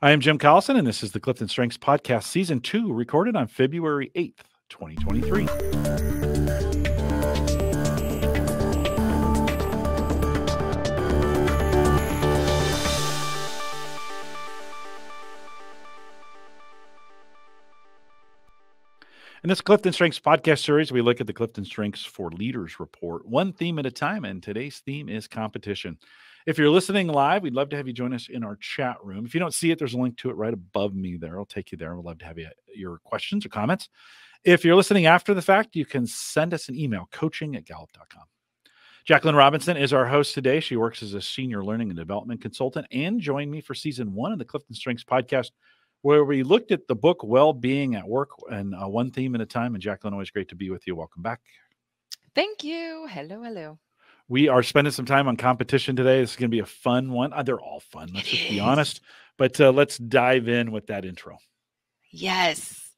I am Jim Collison, and this is the Clifton Strengths Podcast, Season 2, recorded on February 8th, 2023. In this Clifton Strengths podcast series, we look at the Clifton Strengths for Leaders report, one theme at a time, and today's theme is competition. If you're listening live, we'd love to have you join us in our chat room. If you don't see it, there's a link to it right above me there. I'll take you there. We'd love to have your questions or comments. If you're listening after the fact, you can send us an email, coaching@gallup.com. Jaclynn Robinson is our host today. She works as a senior learning and development consultant and joined me for Season 1 of the Clifton Strengths podcast, where we looked at the book Well-Being at Work and one theme at a time. And Jaclynn, always great to be with you. Welcome back. Thank you. Hello. We are spending some time on competition today. This is going to be a fun one. They're all fun. Let's just be honest. But let's dive in with that intro. Yes.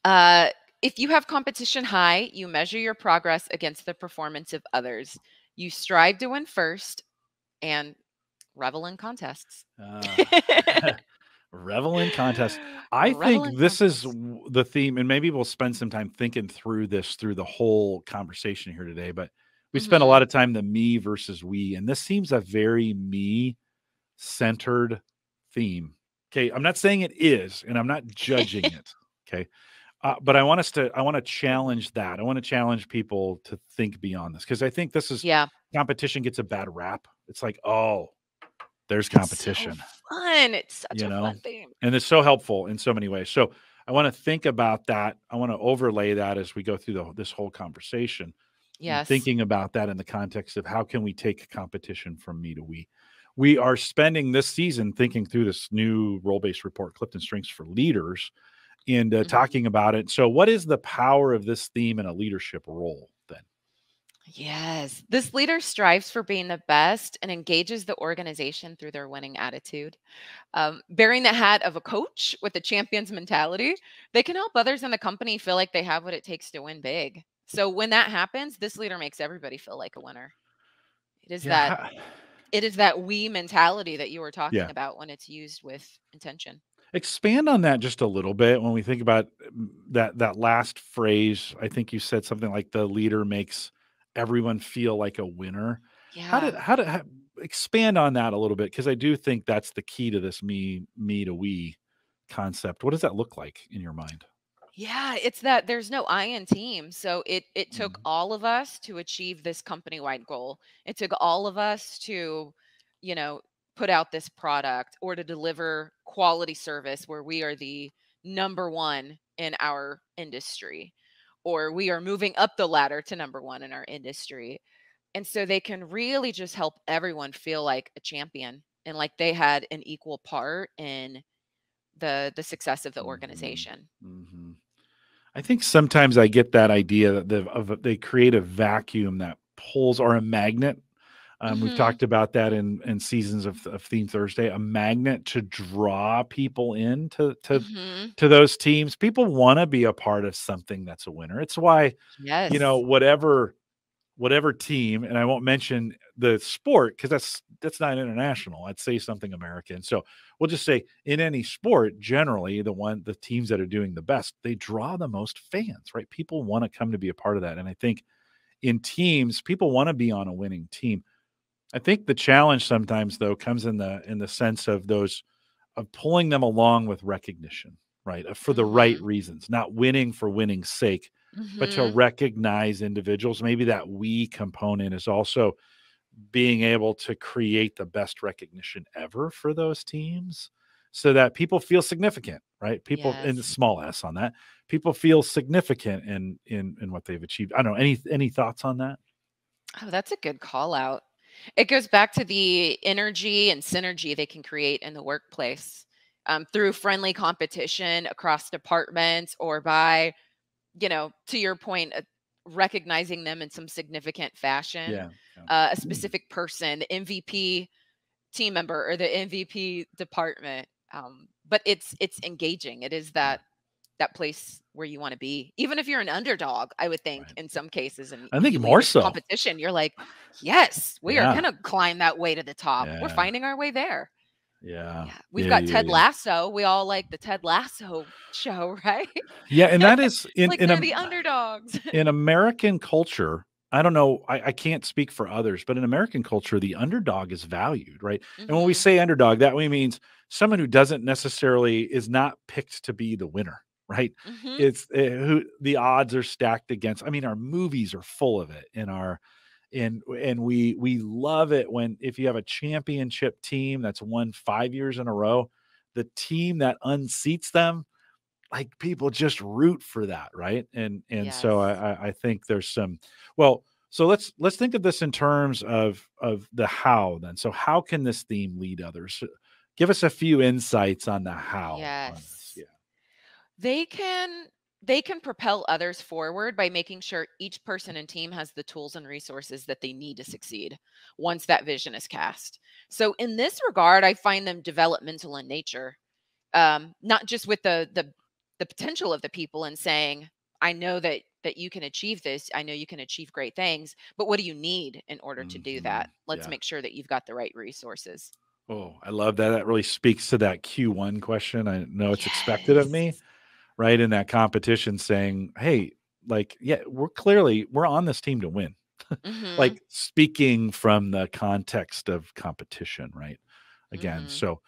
If you have competition high, you measure your progress against the performance of others. You strive to win first and revel in contests. Revel in contest. I think this is the theme, and maybe we'll spend some time thinking through this through the whole conversation here today, but we spent a lot of time the me versus we, and this seems a very me-centered theme. Okay, I'm not saying it is, and I'm not judging it. Okay, but I want to challenge that. I want to challenge people to think beyond this, because I think this is competition gets a bad rap. It's like, oh, there's competition. It's so fun. It's such a fun theme. And it's so helpful in so many ways. So I want to think about that. I want to overlay that as we go through this whole conversation. Yes. Thinking about that in the context of how can we take competition from me to we. We are spending this season thinking through this new role-based report, Clifton Strengths for Leaders, and talking about it. So what is the power of this theme in a leadership role then? Yes. This leader strives for being the best and engages the organization through their winning attitude. Bearing the hat of a coach with a champion's mentality, they can help others in the company feel like they have what it takes to win big. So when that happens, this leader makes everybody feel like a winner. It is that we mentality that you were talking about when it's used with intention. Expand on that just a little bit when we think about that last phrase. I think you said something like the leader makes everyone feel like a winner. Yeah. How to expand on that a little bit? Because I do think that's the key to this me to we concept. What does that look like in your mind? Yeah, it's that there's no I in team. So it took all of us to achieve this company-wide goal. It took all of us to, put out this product or to deliver quality service where we are the number one in our industry, or we are moving up the ladder to number one in our industry. And so they can really just help everyone feel like a champion and like they had an equal part in the success of the organization. Mm-hmm. I think sometimes I get that idea that they create a vacuum that pulls, or a magnet. We've talked about that in seasons of Theme Thursday, a magnet to draw people into to those teams. People want to be a part of something that's a winner. It's why, whatever team, and I won't mention the sport because that's not international. I'd say something American. So we'll just say in any sport, generally the teams that are doing the best, they draw the most fans, right? People want to come to be a part of that. And I think in teams, people want to be on a winning team. I think the challenge sometimes though comes in the sense of pulling them along with recognition, right? For the right reasons, not winning for winning's sake, but to recognize individuals. Maybe that we component is also being able to create the best recognition ever for those teams so that people feel significant, right? People in the small s on that, people feel significant in what they've achieved. I don't know. Any thoughts on that? Oh, that's a good call out. It goes back to the energy and synergy they can create in the workplace through friendly competition across departments, or by, to your point, recognizing them in some significant fashion. A specific person, the MVP team member or the MVP department. But it's engaging. It is that place where you want to be, even if you're an underdog, I would think in some cases. And I think more so competition, you're like, yes, we are going to climb that way to the top. We're finding our way there. Yeah. Yeah. We've Yeah. got Yeah. Ted Yeah. Lasso. We all like the Ted Lasso show, right? Yeah. And that is It's like they're the underdogs. in American culture. I don't know. I can't speak for others, but in American culture, the underdog is valued, right? And when we Mhm. say underdog, that means someone who doesn't necessarily is not picked to be the winner, right? Mhm. It's who the odds are stacked against. I mean, our movies are full of it in our and we love it when if you have a championship team that's won 5 years in a row, the team that unseats them, like people just root for that, right? And so Yes. I think there's some well, so let's think of this in terms of the how then. So how can this theme lead others? Give us a few insights on the how on this. Yes. Yeah. They can they can propel others forward by making sure each person and team has the tools and resources that they need to succeed once that vision is cast. So in this regard, I find them developmental in nature. Not just with the potential of the people and saying, I know that you can achieve this. I know you can achieve great things, but what do you need in order to do that? Let's Yeah. make sure that you've got the right resources. Oh, I love that. That really speaks to that Q1 question. I know it's expected of me, Yes. right? In that competition saying, hey, like, yeah, we're on this team to win. Mhm. Like speaking from the context of competition, right? Again, Mhm. so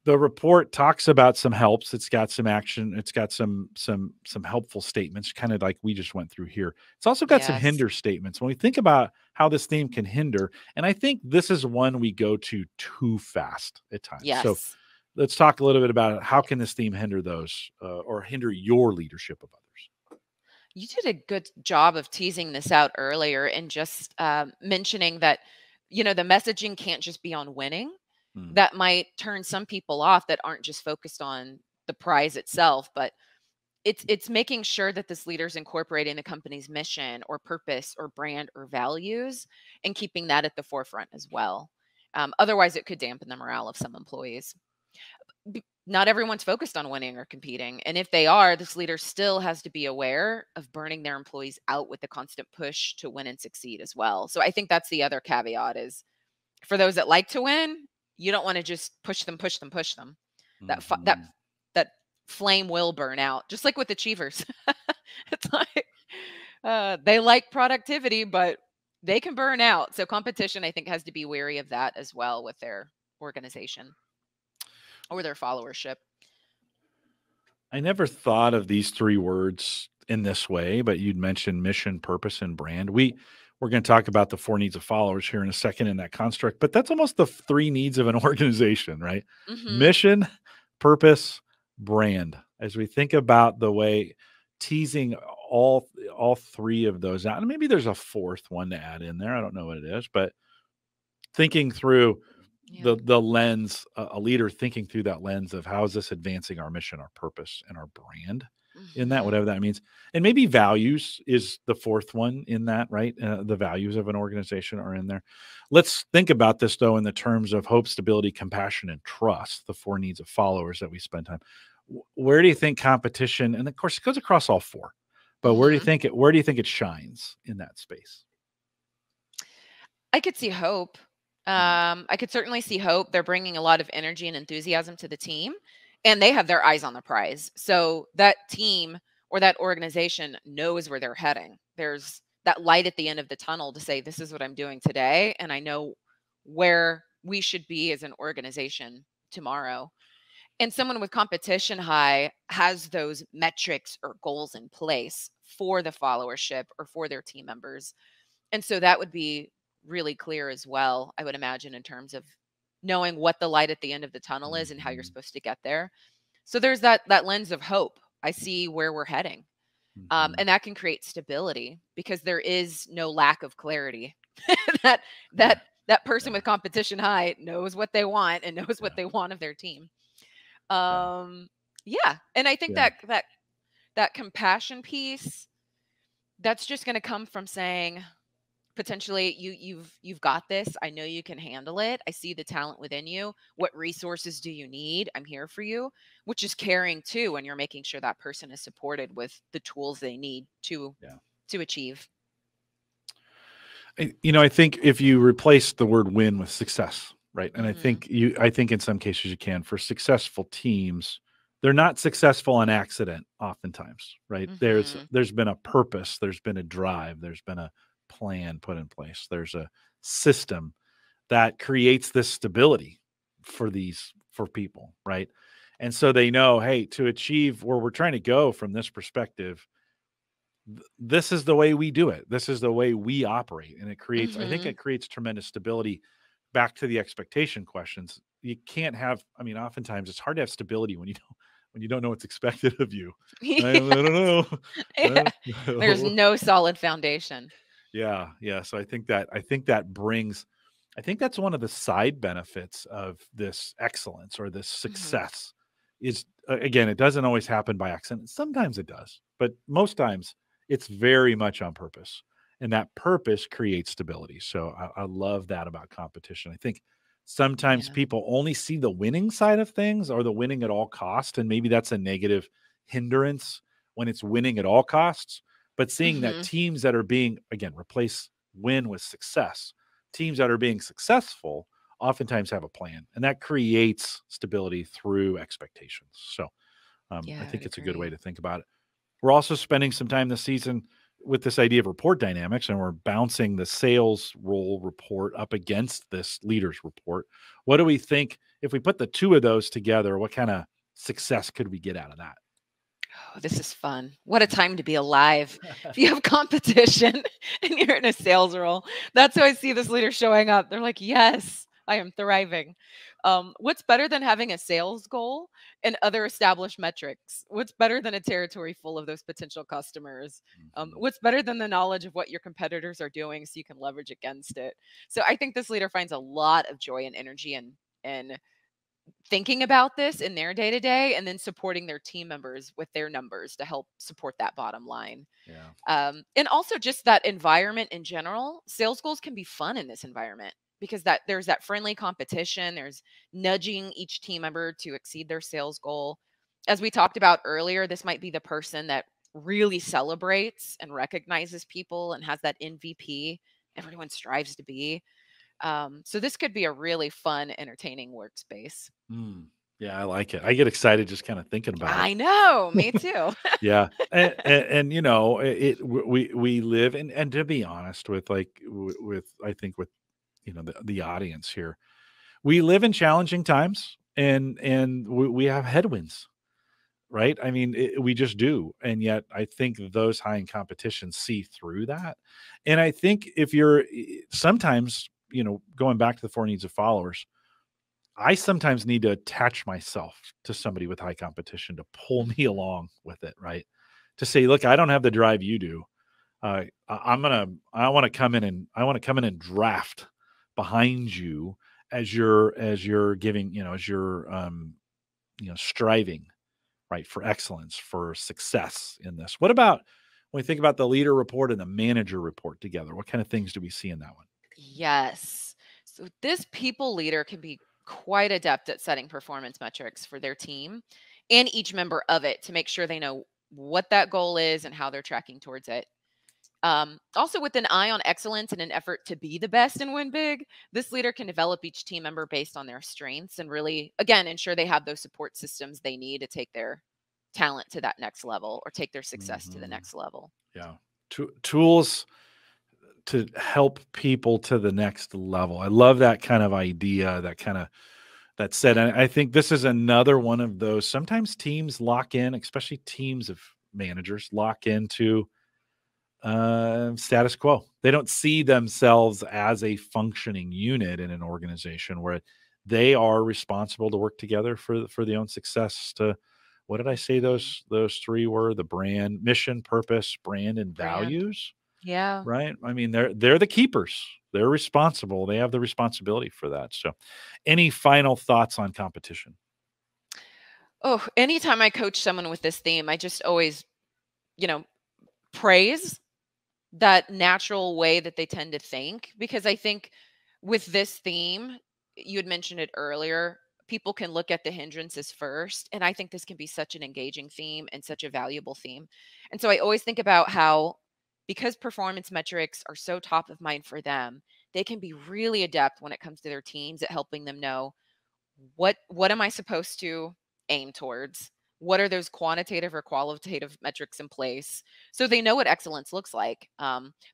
the report talks about some helps. It's got some action. It's got some helpful statements, kind of like we just went through here. It's also got some Yes. hinder statements. When we think about how this theme can hinder, and I think this is one we go to too fast at times. So Yes. let's talk a little bit about how can this theme hinder those or hinder your leadership of others. You did a good job of teasing this out earlier and just mentioning that, the messaging can't just be on winning. Mm, That might turn some people off that aren't just focused on the prize itself, but it's making sure that this leader's incorporating the company's mission or purpose or brand or values and keeping that at the forefront as well. Otherwise, it could dampen the morale of some employees. Not everyone's focused on winning or competing. And if they are, this leader still has to be aware of burning their employees out with the constant push to win and succeed as well. So I think that's the other caveat is for those that like to win, you don't want to just push them, push them, push them. That fi- that mhm. that flame will burn out, just like with achievers. It's like they like productivity, but they can burn out. So competition, I think, has to be wary of that as well with their organization or their followership. I never thought of these three words in this way, but you'd mentioned mission, purpose, and brand. We're going to talk about the four needs of followers here in a second in that construct, but that's almost the three needs of an organization, right? Hmm. Mission, purpose, brand. As we think about the way teasing all three of those out, and maybe there's a fourth one to add in there. I don't know what it is, but thinking through Yeah. the lens, a leader thinking through that lens of how is this advancing our mission, our purpose, and our brand in that, Hmm. whatever that means. And maybe values is the fourth one in that, right? The values of an organization are in there. Let's think about this though in the terms of hope, stability, compassion, and trust, the four needs of followers that we spend time. Where do you think competition, and of course it goes across all four, but Hmm. where do you think it shines in that space? I could see hope. Mm, I could certainly see hope. They're bringing a lot of energy and enthusiasm to the team, and they have their eyes on the prize. So that team or that organization knows where they're heading. There's that light at the end of the tunnel to say, this is what I'm doing today, and I know where we should be as an organization tomorrow. And someone with competition high has those metrics or goals in place for the followership or for their team members. And so that would be really clear as well, I would imagine, in terms of knowing what the light at the end of the tunnel is and how you're mhm, supposed to get there. So there's that lens of hope. I see where we're heading. mhm. And that can create stability because there is no lack of clarity. that Yeah, that that person yeah, with competition high knows what they want and knows what yeah, they want of their team. yeah, Um, yeah, and I think yeah. that compassion piece, that's just going to come from saying, potentially, you've got this. I know you can handle it. I see the talent within you. What resources do you need? I'm here for you. Which is caring too, when you're making sure that person is supported with the tools they need Yeah. to achieve. I think if you replace the word win with success, right? And Mhm. I think in some cases you can. For successful teams, they're not successful on accident oftentimes, right? Mhm. There's been a purpose, there's been a drive, there's been a plan put in place. There's a system that creates this stability for people, right? And so they know, hey, to achieve where we're trying to go from this perspective, this is the way we do it. This is the way we operate. And I think Mhm. it creates tremendous stability. Back to the expectation questions. You can't have, I mean, oftentimes it's hard to have stability when you don't know what's expected of you. I Yeah. don't know. I Yeah. don't There's know. no solid foundation. Yeah, yeah. So I think that brings I think that's one of the side benefits of this excellence or this Mhm. success is again, it doesn't always happen by accident. Sometimes it does, but most times it's very much on purpose. And that purpose creates stability. So I love that about competition. I think sometimes Yeah. people only see the winning side of things or the winning at all cost. And maybe that's a negative hindrance when it's winning at all costs, but seeing that Mhm. teams that are being, again, replace win with success, teams that are being successful oftentimes have a plan, and that creates stability through expectations. So I Yeah, I would think it's a good way agree. to think about it. We're also spending some time this season with this idea of report dynamics, and we're bouncing the sales role report up against this leaders report. What do we think if we put the two of those together? What kind of success could we get out of that? Oh, this is fun. What a time to be alive. If you have competition and you're in a sales role, that's how I see this leader showing up. They're like, yes, I am thriving. What's better than having a sales goal and other established metrics? What's better than a territory full of those potential customers? Mhm. What's better than the knowledge of what your competitors are doing so you can leverage against it? So I think this leader finds a lot of joy and energy and thinking about this in their day to day and then supporting their team members with their numbers to help support that bottom line. Yeah. And also just that environment in general, sales goals can be fun in this environment because that there's that friendly competition, there's nudging each team member to exceed their sales goal. As we talked about earlier, this might be the person that really celebrates and recognizes people and has that MVP everyone strives to be. So this could be a really fun, entertaining workspace. Mm. Yeah, I like it. I get excited just kind of thinking about it. I know, me too. Yeah, and you know, we live and to be honest with with I think with you know the audience here, we live in challenging times and we have headwinds, right? I mean, we just do, and yet I think those high in competition see through that, and I think if you're sometimes you know going back to the four needs of followers, I sometimes need to attach myself to somebody with high competition to pull me Mhm. along with it, right? To say, look, I don't have the drive you do. I want to come in and draft behind you as you're giving, you know, as you're you know, striving, right, for excellence, for success in this. What about when we think about the leader report and the manager report together? What kind of things do we see in that one? Yes. So this people leader can be quite adept at setting performance metrics for their team and each member of it to make sure they know what that goal is and how they're tracking towards it. Also, with an eye on excellence and an effort to be the best and win big, this leader can develop each team member based on their strengths and really, again, ensure they have those support systems they need to take their talent to that next level or take their success to the Mhm. next level. Yeah. Tools to help people to the next level. I love that kind of idea, that kind of that said. I think this is another one of those. Sometimes teams lock in, especially teams of managers lock into status quo. They don't see themselves as a functioning unit in an organization where they are responsible to work together for the own success. To what did I say? Mhm. Those three were the brand, mission, purpose, brand, and Brand. values. Yeah. Right? I mean, they're the keepers. They're responsible. They have the responsibility for that. So, any final thoughts on competition? Oh, anytime I coach someone with this theme, I just always, you know, praise that natural way that they tend to think because I think with this theme, you had mentioned it earlier, people can look at the hindrances first. And I think this can be such an engaging theme and such a valuable theme. And so I always think about how, because performance metrics are so top of mind for them, they can be really adept when it comes to their teams at helping them know what am I supposed to aim towards? What are those quantitative or qualitative metrics in place? So they know what excellence looks like.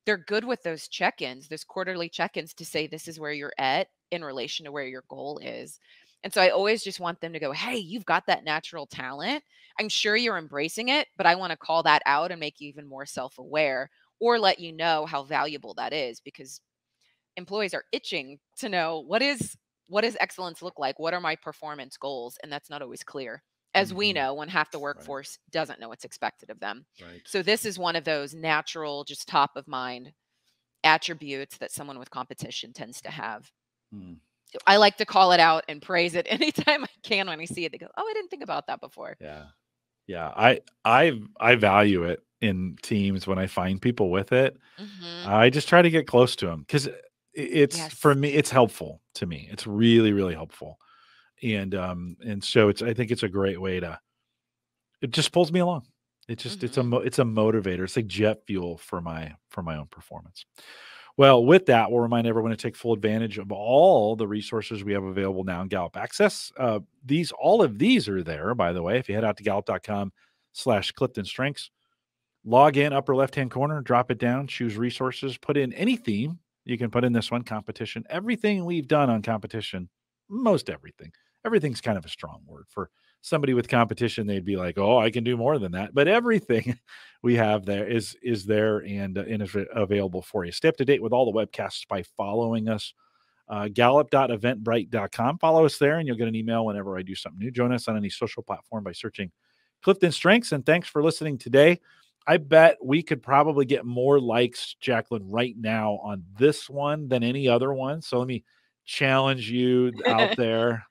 They're good with those check-ins, those quarterly check-ins to say this is where you're at in relation to where your goal is. And so I always just want them to go, hey, you've got that natural talent. I'm sure you're embracing it, but I want to call that out and make you even more self-aware or let you know how valuable that is, because employees are itching to know what does excellence look like? What are my performance goals? And that's not always clear, as we know, when half the workforce doesn't know what's expected of them. So this is one of those natural, just top of mind attributes that someone with competition tends to have. So I like to call it out and praise it anytime I can. When I see it, they go, oh, I didn't think about that before. Yeah. I value it in teams when I find people with it. I just try to get close to them because it's for me, it's helpful to me. It's really, really helpful. And so I think it's a great way it just pulls me along. It just, it's a motivator. It's like jet fuel for my own performance. Well, with that, we'll remind everyone to take full advantage of all the resources we have available now in Gallup Access. All of these are there, by the way. If you head out to gallup.com/CliftonStrengths, log in, upper left-hand corner, drop it down, choose resources, put in any theme. You can put in this one, competition. Everything we've done on competition, most everything. Everything's kind of a strong word. For somebody with competition, they'd be like, oh, I can do more than that. But everything we have there is there and is available for you. Stay up to date with all the webcasts by following us. Gallup.eventbrite.com. Follow us there, and you'll get an email whenever I do something new. Join us on any social platform by searching Clifton Strengths. And thanks for listening today. I bet we could probably get more likes, Jaclynn, right now on this one than any other one. So let me challenge you out there,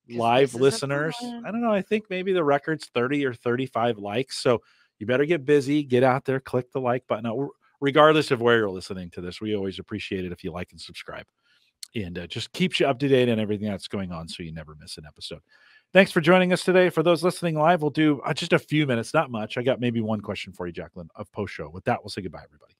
live listeners. I don't know. I think maybe the record's 30 or 35 likes. So you better get busy, get out there, click the like button. Now, regardless of where you're listening to this, we always appreciate it if you like and subscribe. And just keeps you up to date on everything that's going on so you never miss an episode. Thanks for joining us today. For those listening live, we'll do just a few minutes, not much. I got maybe one question for you, Jaclynn, of post show. With that, we'll say goodbye, everybody.